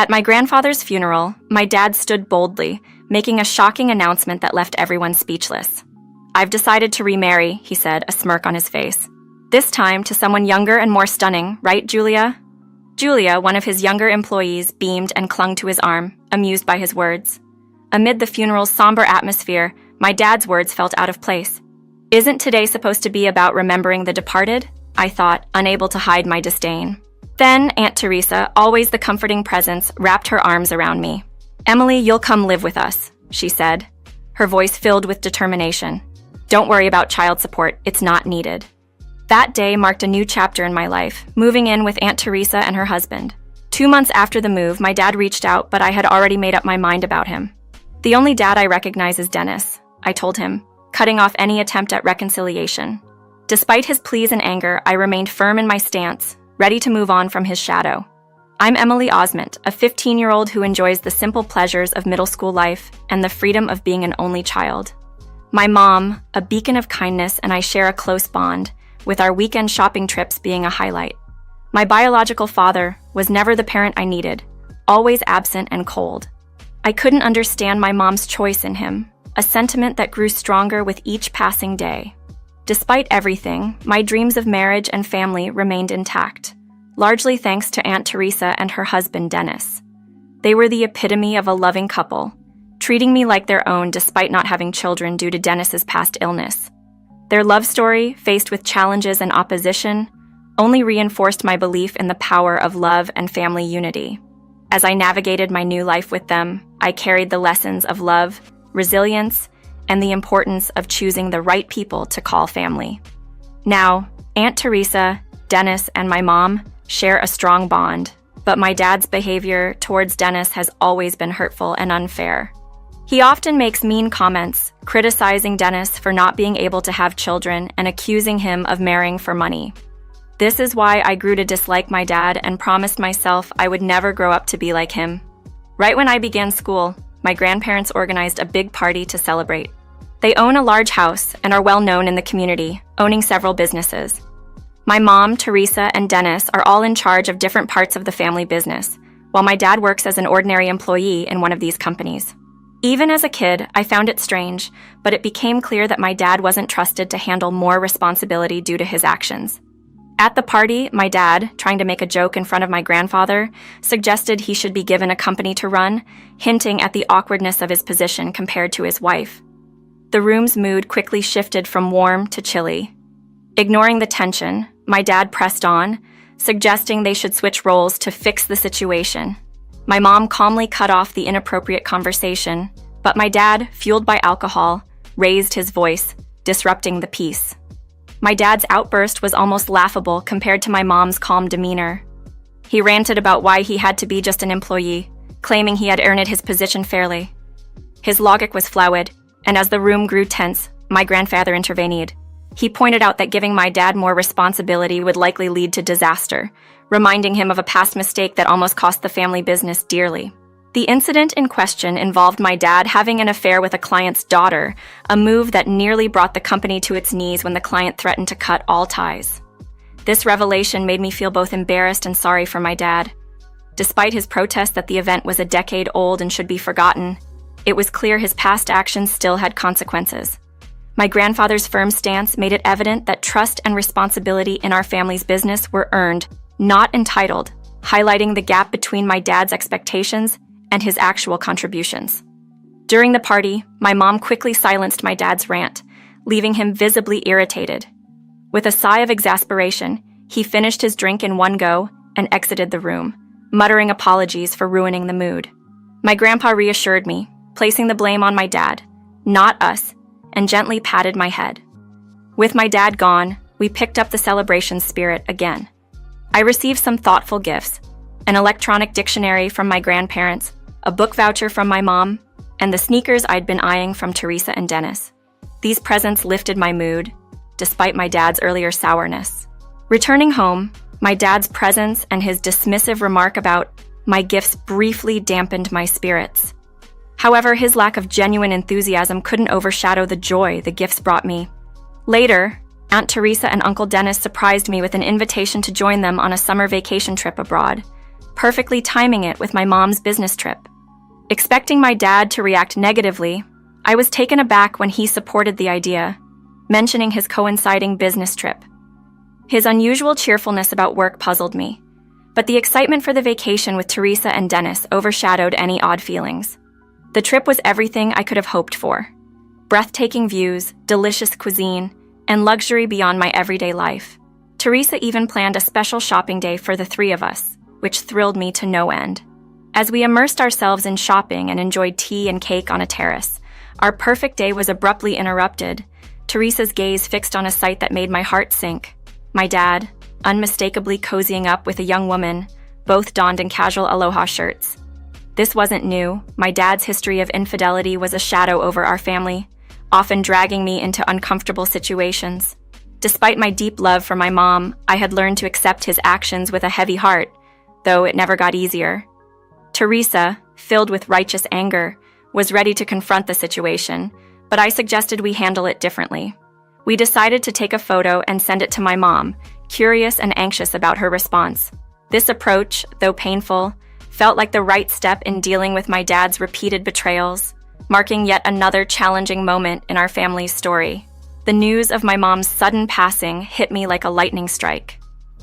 At my grandfather's funeral, my dad stood boldly, making a shocking announcement that left everyone speechless. "I've decided to remarry," he said, a smirk on his face. "This time to someone younger and more stunning, right, Julia?" Julia, one of his younger employees, beamed and clung to his arm, amused by his words. Amid the funeral's somber atmosphere, my dad's words felt out of place. "Isn't today supposed to be about remembering the departed?" I thought, unable to hide my disdain. Then Aunt Teresa, always the comforting presence, wrapped her arms around me. "Emily, you'll come live with us," she said, her voice filled with determination. "Don't worry about child support, it's not needed." That day marked a new chapter in my life, moving in with Aunt Teresa and her husband. 2 months after the move, my dad reached out, but I had already made up my mind about him. "The only dad I recognize is Dennis," I told him, cutting off any attempt at reconciliation. Despite his pleas and anger, I remained firm in my stance, ready to move on from his shadow. "I'm Emily Osment, a 15-year-old who enjoys the simple pleasures of middle school life and the freedom of being an only child. My mom, a beacon of kindness, and I share a close bond, with our weekend shopping trips being a highlight. My biological father was never the parent I needed, always absent and cold. I couldn't understand my mom's choice in him, a sentiment that grew stronger with each passing day. Despite everything, my dreams of marriage and family remained intact, largely thanks to Aunt Teresa and her husband Dennis. They were the epitome of a loving couple, treating me like their own despite not having children due to Dennis's past illness. Their love story, faced with challenges and opposition, only reinforced my belief in the power of love and family unity. As I navigated my new life with them, I carried the lessons of love, resilience, and the importance of choosing the right people to call family. Now, Aunt Teresa, Dennis, and my mom share a strong bond, but my dad's behavior towards Dennis has always been hurtful and unfair. He often makes mean comments, criticizing Dennis for not being able to have children and accusing him of marrying for money. This is why I grew to dislike my dad and promised myself I would never grow up to be like him. Right when I began school, my grandparents organized a big party to celebrate. They own a large house and are well known in the community, owning several businesses. My mom, Teresa, and Dennis are all in charge of different parts of the family business, while my dad works as an ordinary employee in one of these companies. Even as a kid, I found it strange, but it became clear that my dad wasn't trusted to handle more responsibility due to his actions. At the party, my dad, trying to make a joke in front of my grandfather, suggested he should be given a company to run, hinting at the awkwardness of his position compared to his wife. The room's mood quickly shifted from warm to chilly. Ignoring the tension, my dad pressed on, suggesting they should switch roles to fix the situation. My mom calmly cut off the inappropriate conversation, but my dad, fueled by alcohol, raised his voice, disrupting the peace. My dad's outburst was almost laughable compared to my mom's calm demeanor. He ranted about why he had to be just an employee, claiming he had earned his position fairly. His logic was flawed, and as the room grew tense, my grandfather intervened. He pointed out that giving my dad more responsibility would likely lead to disaster, reminding him of a past mistake that almost cost the family business dearly. The incident in question involved my dad having an affair with a client's daughter, a move that nearly brought the company to its knees when the client threatened to cut all ties. This revelation made me feel both embarrassed and sorry for my dad. Despite his protest that the event was a decade old and should be forgotten, it was clear his past actions still had consequences. My grandfather's firm stance made it evident that trust and responsibility in our family's business were earned, not entitled, highlighting the gap between my dad's expectations and his actual contributions. During the party, my mom quickly silenced my dad's rant, leaving him visibly irritated. With a sigh of exasperation, he finished his drink in one go and exited the room, muttering apologies for ruining the mood. My grandpa reassured me, placing the blame on my dad, not us, and gently patted my head. With my dad gone, we picked up the celebration spirit again. I received some thoughtful gifts, an electronic dictionary from my grandparents, a book voucher from my mom, and the sneakers I'd been eyeing from Teresa and Dennis. These presents lifted my mood, despite my dad's earlier sourness. Returning home, my dad's presence and his dismissive remark about my gifts briefly dampened my spirits. However, his lack of genuine enthusiasm couldn't overshadow the joy the gifts brought me. Later, Aunt Teresa and Uncle Dennis surprised me with an invitation to join them on a summer vacation trip abroad. perfectly timing it with my mom's business trip. Expecting my dad to react negatively, I was taken aback when he supported the idea, mentioning his coinciding business trip. His unusual cheerfulness about work puzzled me, but the excitement for the vacation with Teresa and Dennis overshadowed any odd feelings. The trip was everything I could have hoped for. Breathtaking views, delicious cuisine, and luxury beyond my everyday life. Teresa even planned a special shopping day for the three of us, which thrilled me to no end. As we immersed ourselves in shopping and enjoyed tea and cake on a terrace, our perfect day was abruptly interrupted. Teresa's gaze fixed on a sight that made my heart sink. My dad, unmistakably cozying up with a young woman, both donned in casual aloha shirts. This wasn't new. My dad's history of infidelity was a shadow over our family, often dragging me into uncomfortable situations. Despite my deep love for my mom, I had learned to accept his actions with a heavy heart, though it never got easier. Teresa, filled with righteous anger, was ready to confront the situation, but I suggested we handle it differently. We decided to take a photo and send it to my mom, curious and anxious about her response. This approach, though painful, felt like the right step in dealing with my dad's repeated betrayals, marking yet another challenging moment in our family's story. The news of my mom's sudden passing hit me like a lightning strike.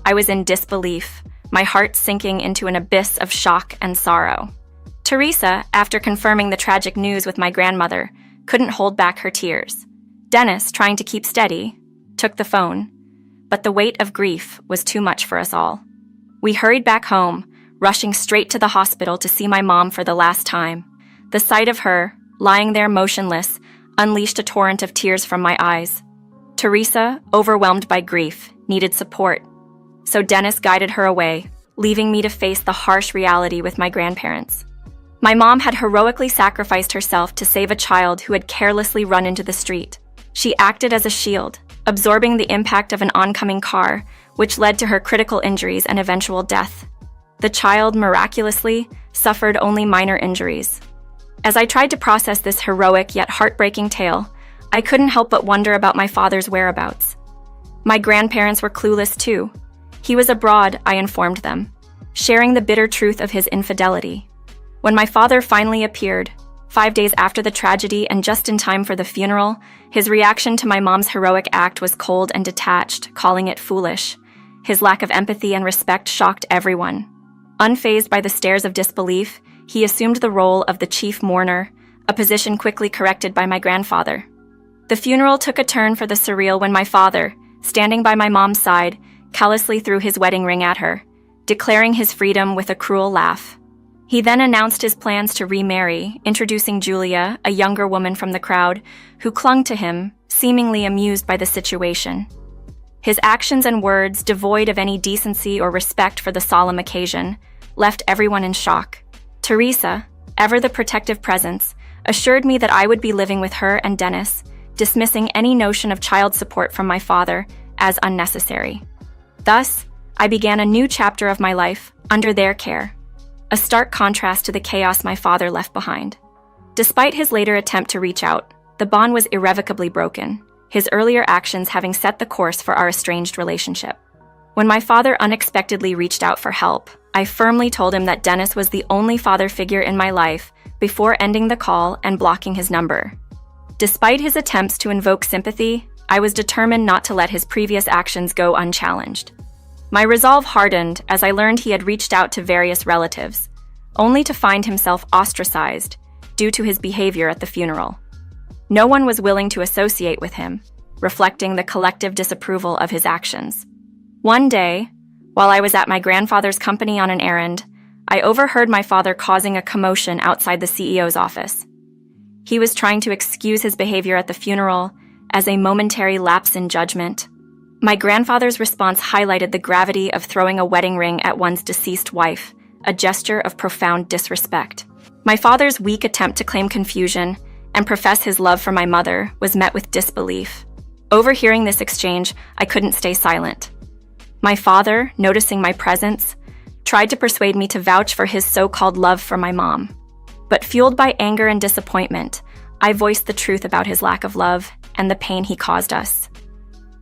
I was in disbelief, my heart sinking into an abyss of shock and sorrow. Teresa, after confirming the tragic news with my grandmother, couldn't hold back her tears. Dennis, trying to keep steady, took the phone, but the weight of grief was too much for us all. We hurried back home, rushing straight to the hospital to see my mom for the last time. The sight of her, lying there motionless, unleashed a torrent of tears from my eyes. Teresa, overwhelmed by grief, needed support, so Dennis guided her away, leaving me to face the harsh reality with my grandparents. My mom had heroically sacrificed herself to save a child who had carelessly run into the street. She acted as a shield, absorbing the impact of an oncoming car, which led to her critical injuries and eventual death. The child, miraculously, suffered only minor injuries. As I tried to process this heroic yet heartbreaking tale, I couldn't help but wonder about my father's whereabouts. My grandparents were clueless too. He was abroad, I informed them, sharing the bitter truth of his infidelity. When my father finally appeared, 5 days after the tragedy and just in time for the funeral, his reaction to my mom's heroic act was cold and detached, calling it foolish. His lack of empathy and respect shocked everyone. Unfazed by the stares of disbelief, he assumed the role of the chief mourner, a position quickly corrected by my grandfather. The funeral took a turn for the surreal when my father, standing by my mom's side, callously threw his wedding ring at her, declaring his freedom with a cruel laugh. He then announced his plans to remarry, introducing Julia, a younger woman from the crowd, who clung to him, seemingly amused by the situation. His actions and words, devoid of any decency or respect for the solemn occasion, left everyone in shock. Teresa, ever the protective presence, assured me that I would be living with her and Dennis, dismissing any notion of child support from my father as unnecessary. Thus, I began a new chapter of my life under their care, a stark contrast to the chaos my father left behind. Despite his later attempt to reach out, the bond was irrevocably broken, his earlier actions having set the course for our estranged relationship. When my father unexpectedly reached out for help, I firmly told him that Dennis was the only father figure in my life before ending the call and blocking his number. Despite his attempts to invoke sympathy, I was determined not to let his previous actions go unchallenged. My resolve hardened as I learned he had reached out to various relatives, only to find himself ostracized due to his behavior at the funeral. No one was willing to associate with him, reflecting the collective disapproval of his actions. One day, while I was at my grandfather's company on an errand, I overheard my father causing a commotion outside the CEO's office. He was trying to excuse his behavior at the funeral as a momentary lapse in judgment. My grandfather's response highlighted the gravity of throwing a wedding ring at one's deceased wife, a gesture of profound disrespect. My father's weak attempt to claim confusion and profess his love for my mother was met with disbelief. Overhearing this exchange, I couldn't stay silent. My father, noticing my presence, tried to persuade me to vouch for his so-called love for my mom. But fueled by anger and disappointment, I voiced the truth about his lack of love and the pain he caused us.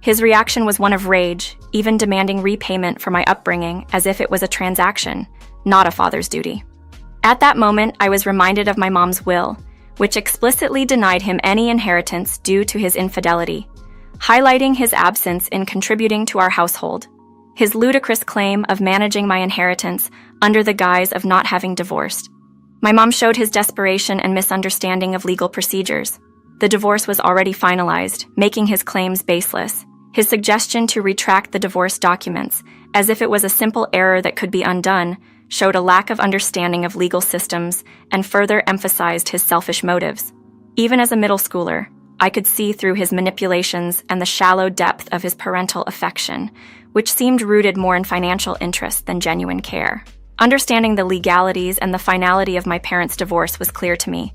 His reaction was one of rage, even demanding repayment for my upbringing as if it was a transaction, not a father's duty. At that moment, I was reminded of my mom's will, which explicitly denied him any inheritance due to his infidelity, highlighting his absence in contributing to our household. His ludicrous claim of managing my inheritance under the guise of not having divorced. My mom showed his desperation and misunderstanding of legal procedures. The divorce was already finalized, making his claims baseless. His suggestion to retract the divorce documents, as if it was a simple error that could be undone, showed a lack of understanding of legal systems and further emphasized his selfish motives. Even as a middle schooler, I could see through his manipulations and the shallow depth of his parental affection, which seemed rooted more in financial interest than genuine care. Understanding the legalities and the finality of my parents' divorce was clear to me,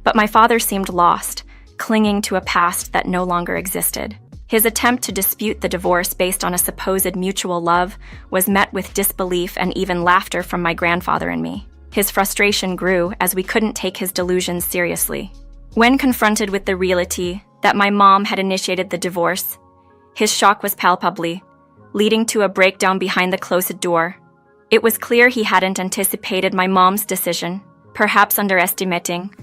but my father seemed lost, clinging to a past that no longer existed. His attempt to dispute the divorce based on a supposed mutual love was met with disbelief and even laughter from my grandfather and me. His frustration grew as we couldn't take his delusions seriously. When confronted with the reality that my mom had initiated the divorce, his shock was palpable, leading to a breakdown behind the closed door. It was clear he hadn't anticipated my mom's decision, perhaps underestimating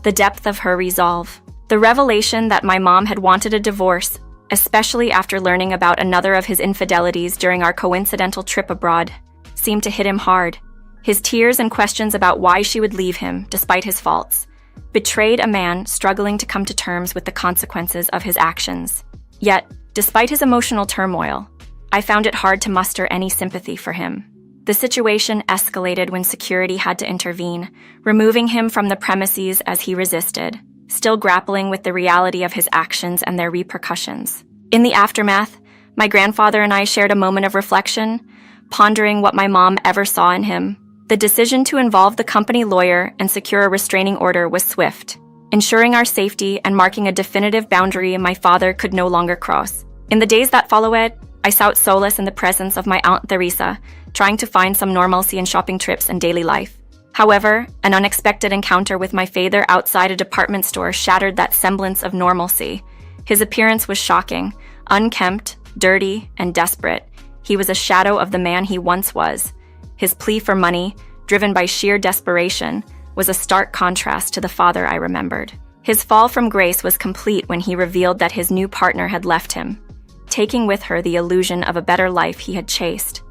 the depth of her resolve. The revelation that my mom had wanted a divorce, especially after learning about another of his infidelities during our coincidental trip abroad, seemed to hit him hard. His tears and questions about why she would leave him, despite his faults, betrayed a man struggling to come to terms with the consequences of his actions. Yet, despite his emotional turmoil, I found it hard to muster any sympathy for him. The situation escalated when security had to intervene, removing him from the premises as he resisted, still grappling with the reality of his actions and their repercussions. In the aftermath, my grandfather and I shared a moment of reflection, pondering what my mom ever saw in him. The decision to involve the company lawyer and secure a restraining order was swift, ensuring our safety and marking a definitive boundary my father could no longer cross. In the days that followed, I sought solace in the presence of my Aunt Theresa, trying to find some normalcy in shopping trips and daily life. However, an unexpected encounter with my father outside a department store shattered that semblance of normalcy. His appearance was shocking, unkempt, dirty, and desperate. He was a shadow of the man he once was. His plea for money, driven by sheer desperation, was a stark contrast to the father I remembered. His fall from grace was complete when he revealed that his new partner had left him, taking with her the illusion of a better life he had chased.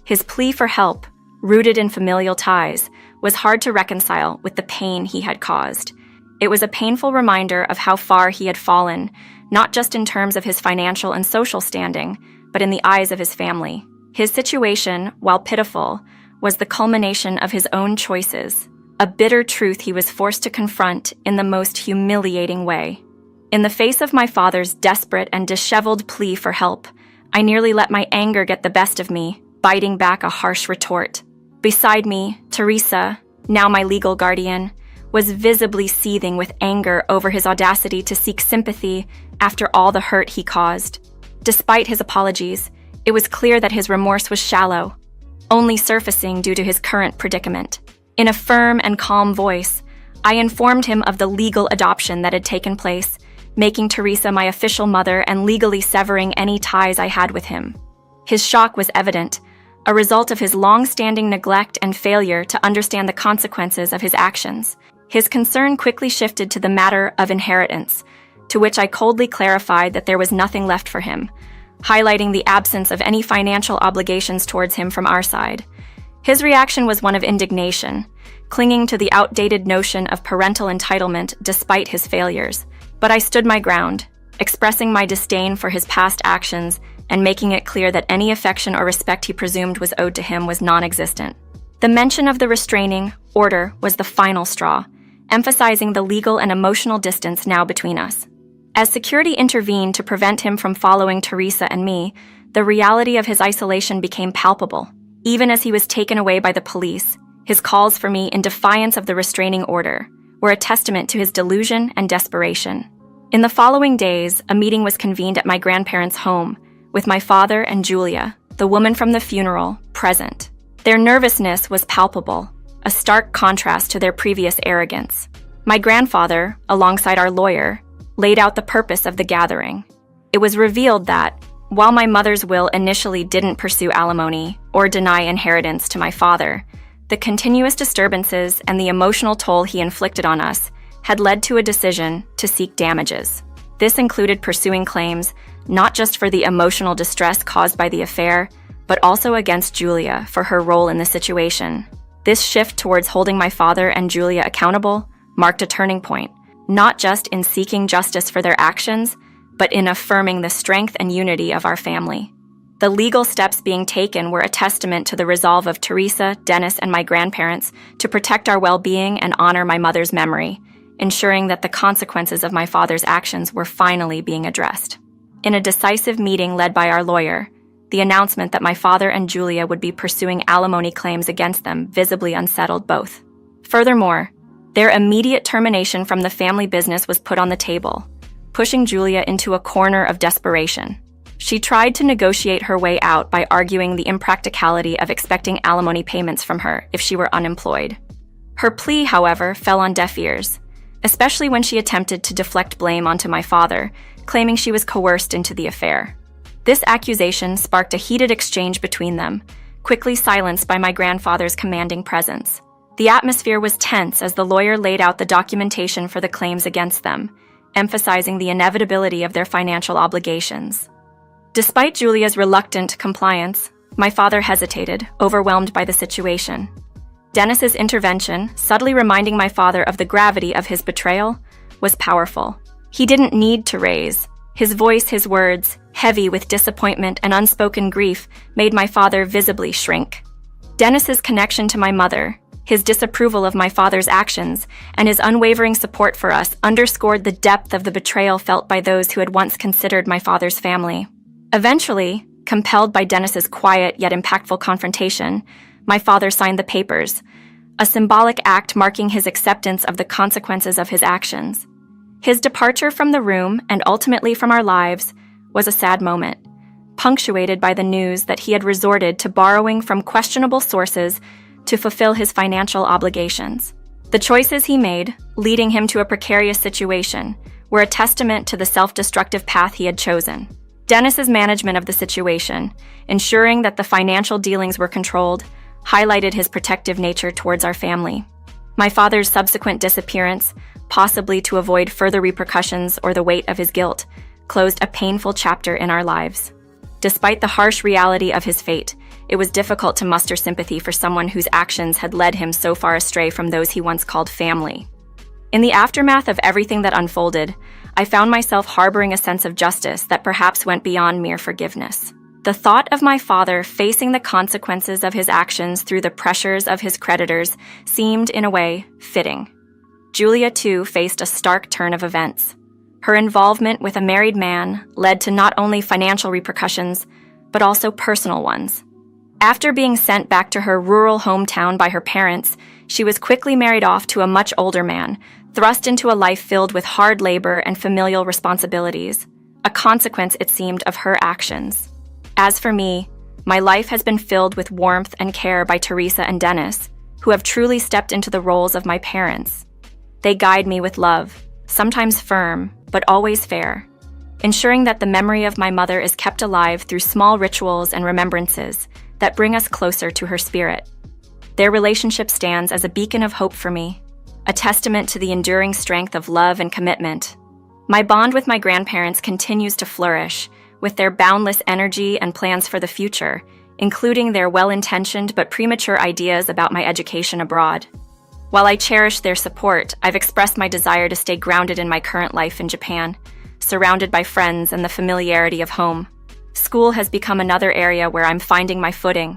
His plea for help, rooted in familial ties, was hard to reconcile with the pain he had caused. It was a painful reminder of how far he had fallen, not just in terms of his financial and social standing, but in the eyes of his family. His situation, while pitiful, was the culmination of his own choices, a bitter truth he was forced to confront in the most humiliating way. In the face of my father's desperate and disheveled plea for help, I nearly let my anger get the best of me, biting back a harsh retort. Beside me, Theresa, now my legal guardian, was visibly seething with anger over his audacity to seek sympathy after all the hurt he caused. Despite his apologies, it was clear that his remorse was shallow, only surfacing due to his current predicament. In a firm and calm voice, I informed him of the legal adoption that had taken place, making Theresa my official mother and legally severing any ties I had with him. His shock was evident, a result of his long-standing neglect and failure to understand the consequences of his actions. His concern quickly shifted to the matter of inheritance, to which I coldly clarified that there was nothing left for him, highlighting the absence of any financial obligations towards him from our side. His reaction was one of indignation, clinging to the outdated notion of parental entitlement despite his failures. But I stood my ground, expressing my disdain for his past actions and making it clear that any affection or respect he presumed was owed to him was non-existent. The mention of the restraining order was the final straw, emphasizing the legal and emotional distance now between us. As security intervened to prevent him from following Theresa and me, the reality of his isolation became palpable. Even as he was taken away by the police, his calls for me in defiance of the restraining order were a testament to his delusion and desperation. In the following days, a meeting was convened at my grandparents' home, with my father and Julia, the woman from the funeral, present. Their nervousness was palpable, a stark contrast to their previous arrogance. My grandfather, alongside our lawyer, laid out the purpose of the gathering. It was revealed that, while my mother's will initially didn't pursue alimony or deny inheritance to my father, The continuous disturbances and the emotional toll he inflicted on us had led to a decision to seek damages. This included pursuing claims not just for the emotional distress caused by the affair, but also against Julia for her role in the situation. This shift towards holding my father and Julia accountable marked a turning point, not just in seeking justice for their actions, but in affirming the strength and unity of our family. The legal steps being taken were a testament to the resolve of Teresa, Dennis, and my grandparents to protect our well-being and honor my mother's memory, ensuring that the consequences of my father's actions were finally being addressed. In a decisive meeting led by our lawyer, the announcement that my father and Julia would be pursuing alimony claims against them visibly unsettled both. Furthermore, their immediate termination from the family business was put on the table, pushing Julia into a corner of desperation. She tried to negotiate her way out by arguing the impracticality of expecting alimony payments from her if she were unemployed. Her plea, however, fell on deaf ears, especially when she attempted to deflect blame onto my father, claiming she was coerced into the affair. This accusation sparked a heated exchange between them, quickly silenced by my grandfather's commanding presence. The atmosphere was tense as the lawyer laid out the documentation for the claims against them, emphasizing the inevitability of their financial obligations. Despite Julia's reluctant compliance, my father hesitated, overwhelmed by the situation. Dennis's intervention, subtly reminding my father of the gravity of his betrayal, was powerful. He didn't need to raise. His voice, his words, heavy with disappointment and unspoken grief, made my father visibly shrink. Dennis's connection to my mother, his disapproval of my father's actions, and his unwavering support for us underscored the depth of the betrayal felt by those who had once considered my father's family. Eventually, compelled by Dennis's quiet yet impactful confrontation, my father signed the papers, a symbolic act marking his acceptance of the consequences of his actions. His departure from the room, and ultimately from our lives, was a sad moment, punctuated by the news that he had resorted to borrowing from questionable sources to fulfill his financial obligations. The choices he made, leading him to a precarious situation, were a testament to the self-destructive path he had chosen. Dennis's management of the situation, ensuring that the financial dealings were controlled, highlighted his protective nature towards our family. My father's subsequent disappearance, possibly to avoid further repercussions or the weight of his guilt, closed a painful chapter in our lives. Despite the harsh reality of his fate, it was difficult to muster sympathy for someone whose actions had led him so far astray from those he once called family. In the aftermath of everything that unfolded, I found myself harboring a sense of justice that perhaps went beyond mere forgiveness. The thought of my father facing the consequences of his actions through the pressures of his creditors seemed, in a way, fitting. Julia, too, faced a stark turn of events. Her involvement with a married man led to not only financial repercussions, but also personal ones. After being sent back to her rural hometown by her parents, she was quickly married off to a much older man, thrust into a life filled with hard labor and familial responsibilities, a consequence, it seemed, of her actions. As for me, my life has been filled with warmth and care by Teresa and Dennis, who have truly stepped into the roles of my parents. They guide me with love, sometimes firm, but always fair, ensuring that the memory of my mother is kept alive through small rituals and remembrances that bring us closer to her spirit. Their relationship stands as a beacon of hope for me, a testament to the enduring strength of love and commitment. My bond with my grandparents continues to flourish, with their boundless energy and plans for the future, including their well-intentioned but premature ideas about my education abroad. While I cherish their support, I've expressed my desire to stay grounded in my current life in Japan, surrounded by friends and the familiarity of home. School has become another area where I'm finding my footing,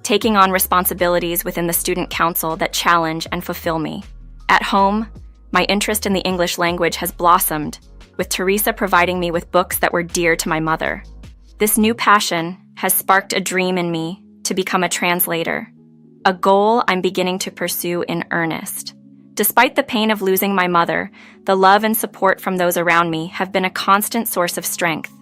taking on responsibilities within the student council that challenge and fulfill me. At home, my interest in the English language has blossomed, with Teresa providing me with books that were dear to my mother. This new passion has sparked a dream in me to become a translator, a goal I'm beginning to pursue in earnest. Despite the pain of losing my mother, the love and support from those around me have been a constant source of strength.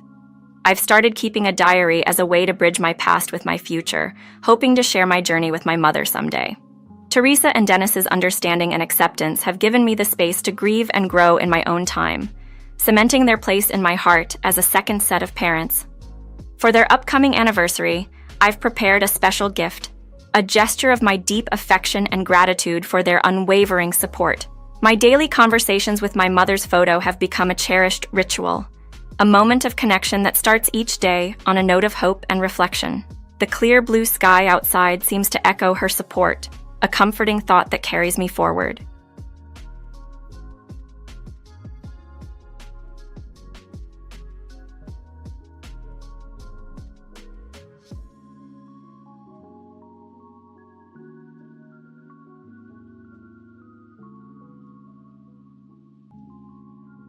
I've started keeping a diary as a way to bridge my past with my future, hoping to share my journey with my mother someday. Teresa and Dennis's understanding and acceptance have given me the space to grieve and grow in my own time, cementing their place in my heart as a second set of parents. For their upcoming anniversary, I've prepared a special gift, a gesture of my deep affection and gratitude for their unwavering support. My daily conversations with my mother's photo have become a cherished ritual, a moment of connection that starts each day on a note of hope and reflection. The clear blue sky outside seems to echo her support, a comforting thought that carries me forward.